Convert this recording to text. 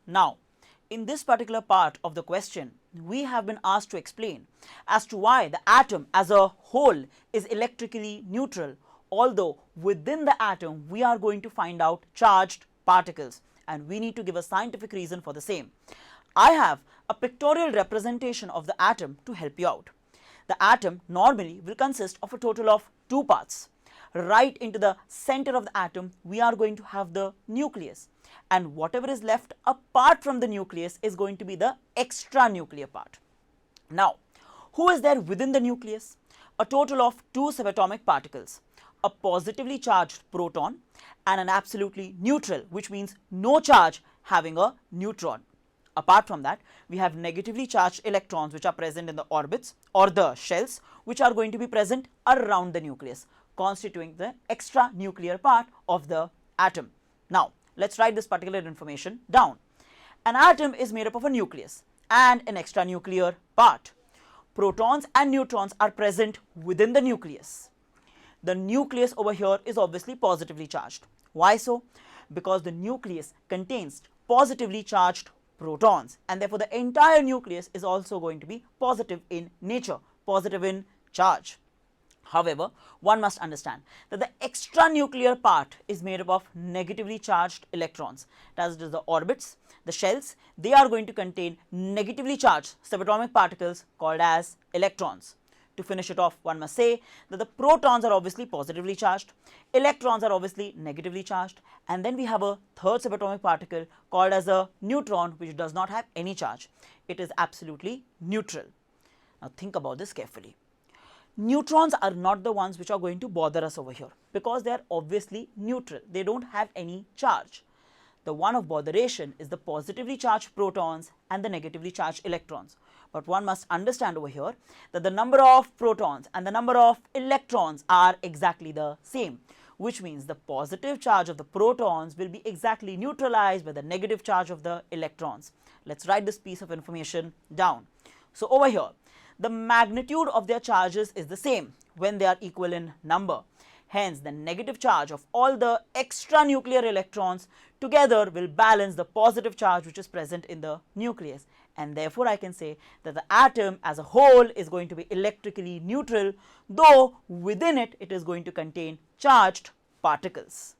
Now, in this particular part of the question, we have been asked to explain as to why the atom as a whole is electrically neutral, although within the atom we are going to find out charged particles, and we need to give a scientific reason for the same. I have a pictorial representation of the atom to help you out. The atom normally will consist of a total of two parts. Right into the center of the atom, we are going to have the nucleus, and whatever is left apart from the nucleus is going to be the extranuclear part. Now, who is there within the nucleus? A total of two subatomic particles, a positively charged proton and an absolutely neutral, which means no charge, having a neutron. Apart from that, we have negatively charged electrons which are present in the orbits or the shells, which are going to be present around the nucleus, constituting the extranuclear part of the atom. Now, let's write this particular information down. An atom is made up of a nucleus and an extranuclear part. Protons and neutrons are present within the nucleus. The nucleus over here is obviously positively charged. Why so? Because the nucleus contains positively charged protons, and therefore the entire nucleus is also going to be positive in nature, positive in charge. However, one must understand that the extranuclear part is made up of negatively charged electrons. That is, the orbits, the shells, they are going to contain negatively charged subatomic particles called as electrons. To finish it off, one must say that the protons are obviously positively charged, electrons are obviously negatively charged, and then we have a third subatomic particle called as a neutron, which does not have any charge. It is absolutely neutral. Now think about this carefully. Neutrons are not the ones which are going to bother us over here because they are obviously neutral. They don't have any charge. The one of botheration is the positively charged protons and the negatively charged electrons. But one must understand over here that the number of protons and the number of electrons are exactly the same, which means the positive charge of the protons will be exactly neutralized by the negative charge of the electrons. Let's write this piece of information down. So over here, the magnitude of their charges is the same when they are equal in number. Hence, the negative charge of all the extranuclear electrons together will balance the positive charge which is present in the nucleus. And therefore, I can say that the atom as a whole is going to be electrically neutral, though within it, it is going to contain charged particles.